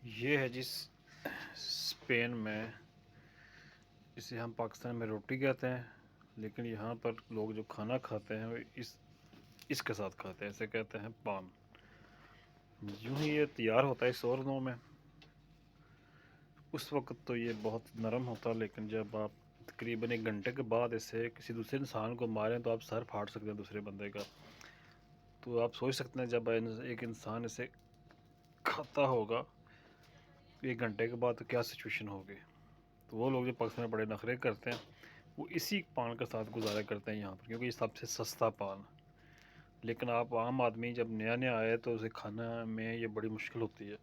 ये है जिस स्पेन में, इसे हम पाकिस्तान में रोटी कहते हैं, लेकिन यहाँ पर लोग जो खाना खाते हैं वो इसके साथ खाते हैं, इसे कहते हैं पान। यूँ ही ये तैयार होता है इस ओरनों में। उस वक्त तो ये बहुत नरम होता है, लेकिन जब आप तकरीबन 1 घंटे के बाद इसे किसी दूसरे इंसान को मारें तो आप सर फाड़ सकते हैं दूसरे बंदे का। तो आप सोच सकते हैं जब एक इंसान इसे खाता होगा 1 घंटे के बाद तो क्या सिचुएशन होगी। तो वो लोग जो पाकिस्तान में बड़े नखरे करते हैं वो इसी पान के साथ गुजारा करते हैं यहाँ पर, क्योंकि ये सबसे सस्ता पान। लेकिन आप आम आदमी जब नया नया आए तो उसे खाना में ये बड़ी मुश्किल होती है,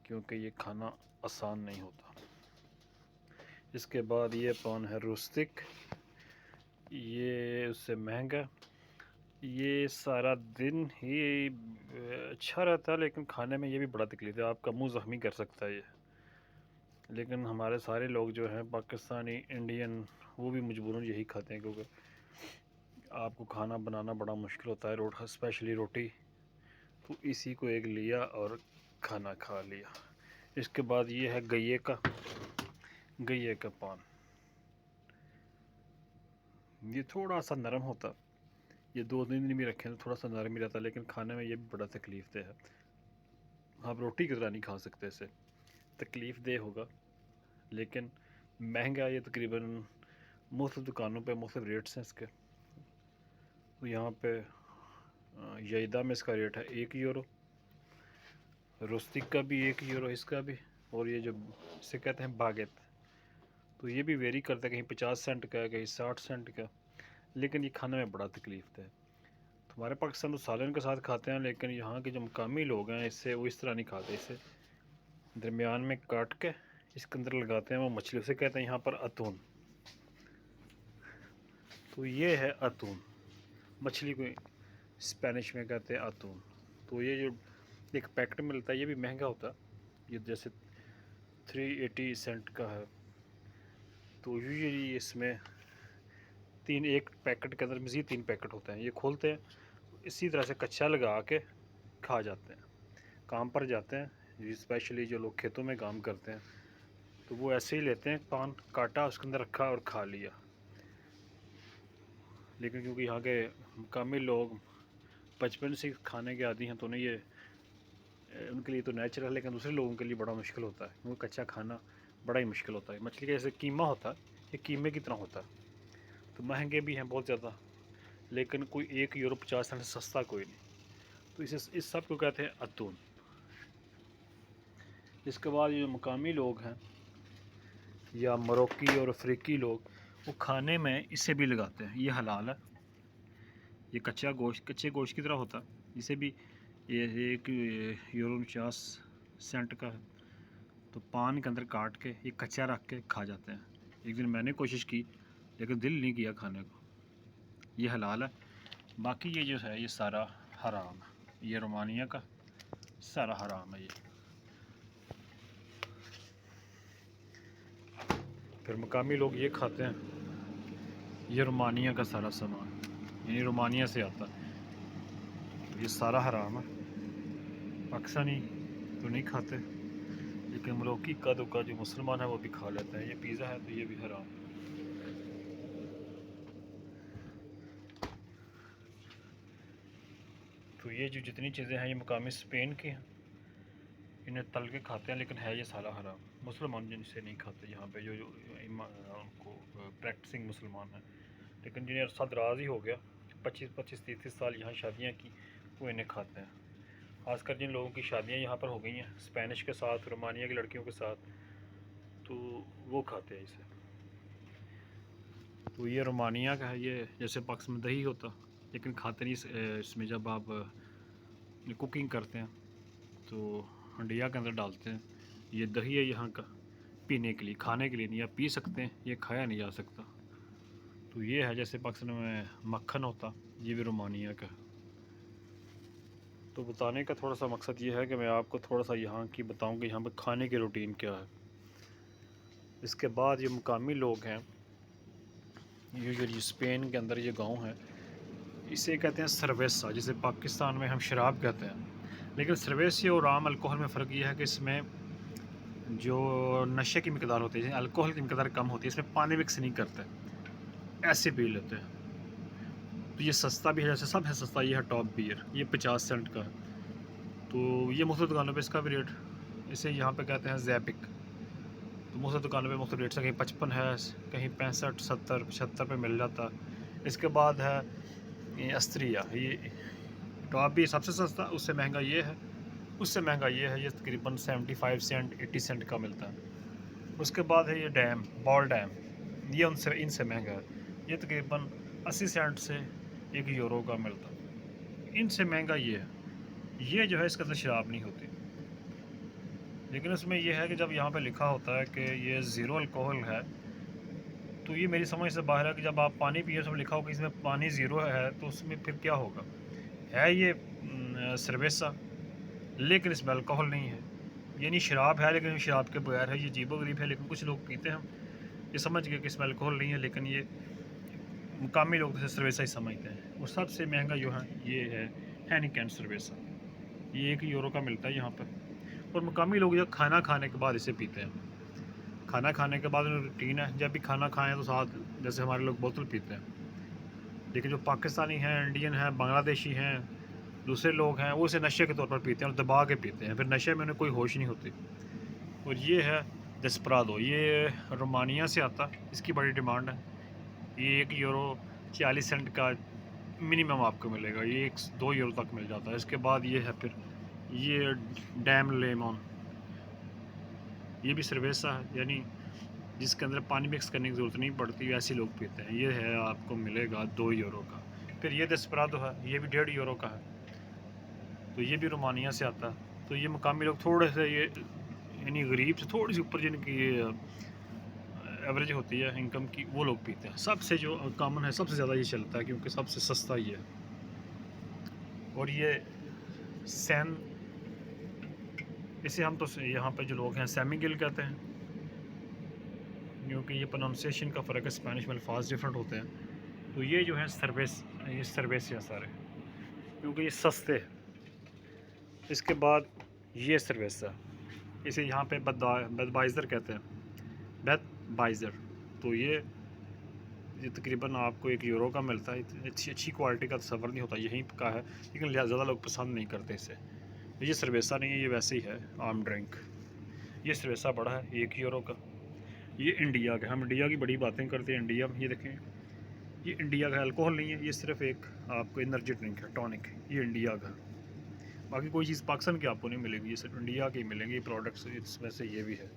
क्योंकि ये खाना आसान नहीं होता। इसके बाद ये पान है रुस्टिक, ये उससे महंगा। ये सारा दिन ही अच्छा रहता है, लेकिन खाने में ये भी बड़ा तकलीफ है, आपका मुंह ज़ख्मी कर सकता है ये। लेकिन हमारे सारे लोग जो हैं पाकिस्तानी, इंडियन, वो भी मजबूरन यही खाते हैं, क्योंकि आपको खाना बनाना बड़ा मुश्किल होता है, स्पेशली रोटी। तो इसी को एक लिया और खाना खा लिया। इसके बाद ये है गैये का पान। ये थोड़ा सा नरम होता, ये 2 दिन भी रखें तो थोड़ा सा नरम ही रहता, लेकिन खाने में ये भी बड़ा तकलीफ दे है। आप रोटी की तरह नहीं खा सकते इसे, तकलीफ दे होगा, लेकिन महंगा। ये तकरीबन मुख्तलिफ़ दुकानों पे मुख्तलिफ़ रेट्स हैं इसके। तो यहाँ पे यईदा में इसका रेट है 1 यूरो, रुस्टिक का भी 1 यूरो, इसका भी। और ये जो इसे कहते हैं बागेत, तो ये भी वेरी करता है, कहीं 50 सेंट का है, कहीं 60 सेंट का। लेकिन ये खाने में बड़ा तकलीफ है। तो हमारे पाकिस्तान तो सालन के साथ खाते हैं, लेकिन यहाँ के जो मकामी लोग हैं इससे वो इस तरह नहीं खाते। इसे दरमियान में काट के इसके अंदर लगाते हैं वो मछली, उसे कहते हैं यहाँ पर अतून। तो ये है अतून, मछली को स्पेनिश में कहते हैं अतून। तो ये जो एक पैकेट मिलता है ये भी महंगा होता है, ये जैसे 380 सेंट का है। तो यूजुअली इसमें एक पैकेट के अंदर मज़ीद 3 पैकेट होते हैं। ये खोलते हैं, इसी तरह से कच्चा लगा के खा जाते हैं। काम पर जाते हैं स्पेशली जो लोग खेतों में काम करते हैं, तो वो ऐसे ही लेते हैं, पान काटा, उसके अंदर रखा और खा लिया। लेकिन क्योंकि यहाँ के मकामी लोग बचपन से खाने के आदी हैं, तो उन्हें ये उनके लिए तो नेचुरल है, लेकिन दूसरे लोगों के लिए बड़ा मुश्किल होता है, क्योंकि कच्चा खाना बड़ा ही मुश्किल होता है। मछली का जैसे कीमा होता है, ये कीमे की तरह होता है। तो महंगे भी हैं बहुत ज़्यादा, लेकिन कोई 1 यूरो 50 सेंट से सस्ता कोई नहीं। तो इस सब को कहते हैं अतून। इसके बाद ये जो मकामी लोग हैं या मरोक्की और अफ्रीकी लोग, वो खाने में इसे भी लगाते हैं। ये हलाल है, ये कच्चे गोश्त की तरह होता है। इसे भी ये 1 यूरो 50 सेंट का है। तो पान के अंदर काट के ये कच्चा रख के खा जाते हैं। एक दिन मैंने कोशिश की, लेकिन दिल नहीं किया खाने को। ये हलाल है, बाकी ये जो है ये सारा हराम है। ये रोमानिया का सारा हराम है ये। फिर मकामी लोग ये खाते हैं, ये रोमानिया का सारा सामान, यानी रोमानिया से आता है। तो ये सारा हराम है, पाकिस्तानी तो नहीं खाते, लेकिन मरोक्की का दुका जो मुसलमान है वो भी खा लेते हैं। ये पिज़्ज़ा है तो ये भी हराम है। तो ये जो जितनी चीज़ें हैं ये मकामी स्पेन की हैं, इन्हें तल के खाते हैं, लेकिन है ये सारा हराम। मुसलमान जिनसे नहीं खाते यहाँ पे, जो उनको प्रैक्टिसिंग मुसलमान हैं, लेकिन जिन्हें अरसा दराज ही हो गया, 25-25 30-30 साल यहाँ शादियाँ की, वो इन्हें खाते हैं। खासकर जिन लोगों की शादियाँ यहाँ पर हो गई हैं स्पेनिश के साथ, रोमानिया की लड़कियों के साथ, तो वो खाते हैं इसे। तो ये रोमानिया का है, ये जैसे पाकिस्तान में दही होता, लेकिन खाते नहीं इसमें जब आप कुकिंग करते हैं तो हंडिया के अंदर डालते हैं। ये दही है यहाँ का, पीने के लिए, खाने के लिए नहीं। आप पी सकते हैं, ये खाया नहीं जा सकता। तो ये है जैसे पाकिस्तान में मक्खन होता, ये भी रोमानिया का। तो बताने का थोड़ा सा मकसद ये है कि मैं आपको थोड़ा सा यहाँ की बताऊँ कि यहाँ पर खाने की रूटीन क्या है। इसके बाद ये मकामी लोग हैं, यूजुअली स्पेन के अंदर ये गांव है, इसे कहते हैं सर्वेसा, जिसे पाकिस्तान में हम शराब कहते हैं। लेकिन सर्वेसी और आम अल्कोहल में फ़र्क ये है कि इसमें जो नशे की मिकदार होती है, अल्कोहल की मिकदार कम होती है, इसमें पानी मिक्स नहीं करते, ऐसे पी लेते हैं। तो ये सस्ता भी है, जैसे सब है सस्ता, ये है टॉप बियर, ये 50 सेंट का है। तो ये मुख्तलिफ दुकानों पे इसका भी रेट, इसे यहाँ पे कहते हैं ज़ैपिक। तो मुख्तलिफ दुकानों पे मुख्तलिफ रेट से, कहीं 55 है, कहीं 65, 70, 75 पे मिल जाता। इसके बाद है ये अस्त्रिया, ये टॉप बियर सबसे सस्ता, उससे महंगा ये है, उससे महंगा ये है, ये तकरीबन 75 सेंट 80 सेंट का मिलता है। उसके बाद है ये डैम, बॉल डैम, ये उनसे इनसे महंगा है, ये तकरीबन 80 सेंट से 1 यूरो का मिलता है। इनसे महंगा ये है, ये जो है इसके अंदर शराब नहीं होती। लेकिन उसमें यह है कि जब यहाँ पे लिखा होता है कि ये ज़ीरो अल्कोहल है, तो ये मेरी समझ से बाहर है कि जब आप पानी पिए उसमें लिखा होगा कि इसमें पानी ज़ीरो है, तो उसमें फिर क्या होगा? है ये सर्वेसा, लेकिन इसमें अल्कोहल नहीं है, यानी शराब है लेकिन शराब के बगैर है। ये अजीबो-गरीब है, लेकिन कुछ लोग पीते हैं, ये समझ गए कि इसमें अल्कोहल नहीं है, लेकिन ये मुकामी लोग इसे सर्वेसा ही समझते हैं। और सबसे महंगा जो है ये है हेनिकेन सर्वेसा, ये 1 यूरो का मिलता है यहाँ पर। और मुकामी लोग जब खाना खाने के बाद इसे पीते हैं, खाना खाने के बाद रूटीन है, जब भी खाना खाएं तो साथ जैसे हमारे लोग बोतल पीते हैं। लेकिन जो पाकिस्तानी हैं, इंडियन हैं, बांग्लादेशी हैं, दूसरे लोग हैं, वो इसे नशे के तौर पर पीते हैं और दबा के पीते हैं, फिर नशे में उन्हें कोई होश नहीं होती। और ये है डेस्पराडो, ये रोमानिया से आता, इसकी बड़ी डिमांड है। ये 1 यूरो 40 सेंट का मिनिमम आपको मिलेगा, ये 1-2 यूरो तक मिल जाता है। इसके बाद ये है फिर ये डैम लेमन, ये भी सर्वेसा है, यानी जिसके अंदर पानी मिक्स करने की ज़रूरत नहीं पड़ती, ऐसे लोग पीते हैं। ये है आपको मिलेगा 2 यूरो का। फिर ये डेस्पराडो है, ये भी 1.5 यूरो का है, तो ये भी रोमानिया से आता है। तो ये मुकामी लोग थोड़े से ये यानी गरीब से थोड़ी सी ऊपर जिनकी एवरेज होती है इनकम की, वो लोग पीते हैं। सबसे जो कॉमन है, सबसे ज़्यादा ये चलता है क्योंकि सबसे सस्ता ये है। और ये सैन, इसे हम तो यहाँ पे जो लोग हैं सैमी गिल कहते हैं, क्योंकि ये प्रोनाउंसिएशन का फ़र्क है, स्पेनिश में अल्फाज डिफरेंट होते हैं। तो ये जो है ये सर्वेस हैं सारे, क्योंकि ये सस्ते हैं। इसके बाद ये सर्वेसा, इसे यहाँ पे बदबाइज़र कहते हैं, बदबाइज़र। तो ये तकरीबन आपको 1 यूरो का मिलता है। इतनी अच्छी क्वालिटी का तसव्वुर नहीं होता यहीं का है, लेकिन ज़्यादा लोग पसंद नहीं करते इसे। ये सर्वेसा नहीं है, ये वैसे ही है आम ड्रिंक। ये सर्वेसा बड़ा है 1 यूरो का। ये इंडिया का, हम इंडिया की बड़ी बातें करते हैं। इंडिया में ये देखें, ये इंडिया का अल्कोहल नहीं है, ये सिर्फ एक आपको एनर्जी ड्रिंक है, टॉनिक। ये इंडिया का, बाकी कोई चीज़ पाकिस्तान की आपको नहीं मिलेगी, ये सिर्फ इंडिया की मिलेंगी प्रोडक्ट्स, इसमें से ये भी है।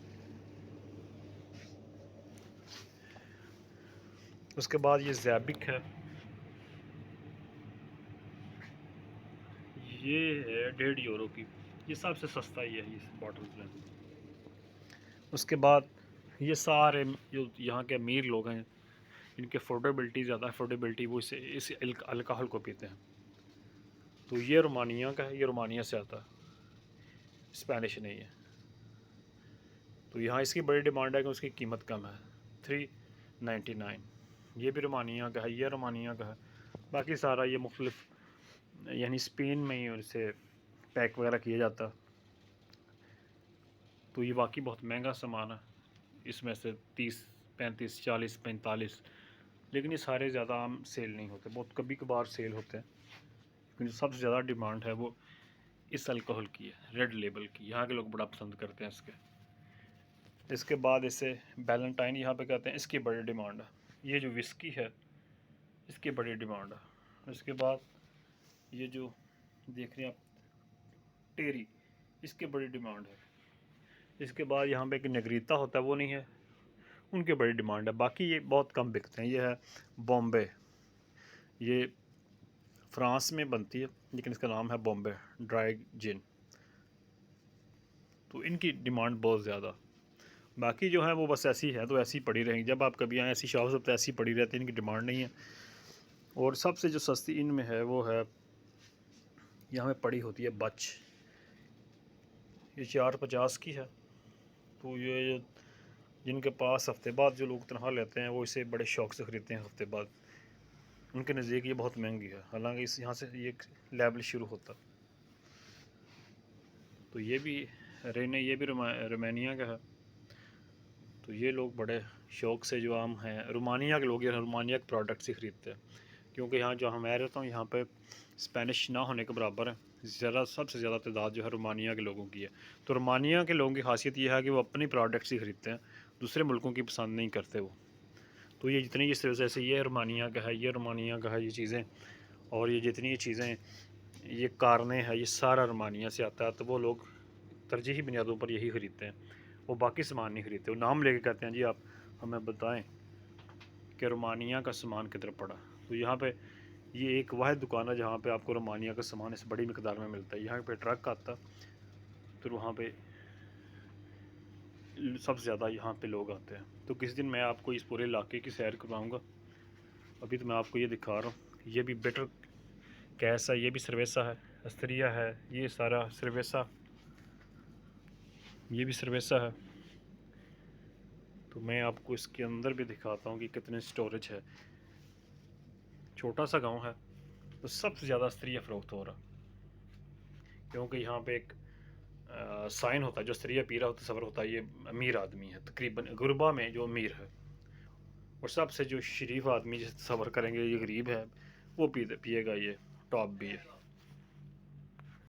उसके बाद ये ज़ैबिक है, ये है 1.5 यूरो की, ये सबसे सस्ता ही है इस बॉटल्स में। उसके बाद ये सारे जो यहाँ के अमीर लोग हैं, इनकी अफोर्डेबिलिटी ज़्यादा, अफोर्डेबिलिटी वो इस अल्कोहल को पीते हैं। तो ये रोमानिया का है, ये रोमानिया से आता है, स्पेनिश नहीं है। तो यहाँ इसकी बड़ी डिमांड है कि उसकी कीमत कम है, 3.99। ये भी रोमानिया का है, ये रोमानिया का है। बाकी सारा ये मुख्तलिफ यानी स्पेन में ही और इसे पैक वगैरह किया जाता। तो ये वाकई बहुत महंगा सामान है, इसमें से 30, 35, 40, 45, लेकिन ये सारे ज़्यादा आम सेल नहीं होते, बहुत कभी कभार सेल होते हैं। लेकिन जो सबसे ज़्यादा डिमांड है वो इस अल्कोहल की है, रेड लेबल की, यहाँ के लोग बड़ा पसंद करते हैं इसके। इसके बाद इसे बैलेंटाइन यहाँ पे कहते हैं, इसकी बड़ी डिमांड है। ये जो विस्की है इसकी बड़ी डिमांड है। इसके बाद ये जो देख रहे हैं आप टेरी, इसकी बड़ी डिमांड है। इसके बाद यहाँ पे एक नेग्रीता होता है, वो नहीं है, उनकी बड़ी डिमांड है। बाकी ये बहुत कम बिकते हैं। ये है बॉम्बे, ये फ्रांस में बनती है लेकिन इसका नाम है बॉम्बे ड्राई जिन। तो इनकी डिमांड बहुत ज़्यादा, बाकी जो है वो बस ऐसी है तो ऐसी पड़ी रहेंगी। जब आप कभी आए ऐसी शॉप सब तो ऐसी पड़ी रहती है, इनकी डिमांड नहीं है। और सबसे जो सस्ती इनमें है वो है यहाँ में पड़ी होती है बच, ये 4.50 की है। तो ये जिनके पास हफ्ते बाद जो लोग तनख्वाह लेते हैं वो इसे बड़े शौक़ से ख़रीदते हैं हफ्ते बाद, उनके नज़दीक ये बहुत महंगी है, हालांकि इस यहाँ से ये लेवल शुरू होता। तो ये भी ये भी रोमानिया का है। तो ये लोग बड़े शौक़ से जो आम हैं रोमानिया के लोग, ये रोमानिया के प्रोडक्ट्स ही ख़रीदते हैं, क्योंकि यहाँ जो मैं रहता हूँ यहाँ पे स्पेनिश ना होने के बराबर है। सबसे ज़्यादा तादाद जो है रोमानिया के लोगों की है। तो रोमानिया के लोगों की खासियत ये है कि वो अपनी प्रोडक्ट्स ही ख़रीदते हैं, दूसरे मुल्कों की पसंद नहीं करते वो। तो ये जितनी इस तरह से ये रोमानिया का है, ये रोमानिया का है ये चीज़ें, और ये जितनी ये चीज़ें, ये कारने हैं, ये सारा रोमानिया से आता है। तो वो लोग तरजीही बुनियादों पर यही ख़रीदते हैं, वो बाकी सामान नहीं ख़रीदते। वो नाम लेके कहते हैं जी आप हमें बताएं कि रोमानिया का सामान किधर पड़ा। तो यहाँ पे ये एक वाहिद दुकान है जहाँ पे आपको रोमानिया का सामान इस बड़ी मिकदार में मिलता है। यहाँ पे ट्रक आता, तो वहाँ पे सबसे ज़्यादा यहाँ पे लोग आते हैं। तो किसी दिन मैं आपको इस पूरे इलाके की सैर करवाऊँगा। अभी तो मैं आपको ये दिखा रहा हूँ, ये भी बेटर कैस है, ये भी सर्वेसा है, अस्तरिया है, ये सारा सर्वेसा, ये भी सर्वेसा है। तो मैं आपको इसके अंदर भी दिखाता हूँ कि कितने स्टोरेज है। छोटा सा गांव है, तो सबसे ज़्यादा अस्तरिया फ़रोख्त हो रहा, क्योंकि यहाँ पे एक साइन होता है, जो अस्तरिया पी रहा होता सफ़र होता है, ये अमीर आदमी है, तकरीबन गुरबा में जो अमीर है। और सबसे जो शरीफ आदमी जिससे सफ़र करेंगे ये गरीब है, वो पिएगा ये टॉप भी है।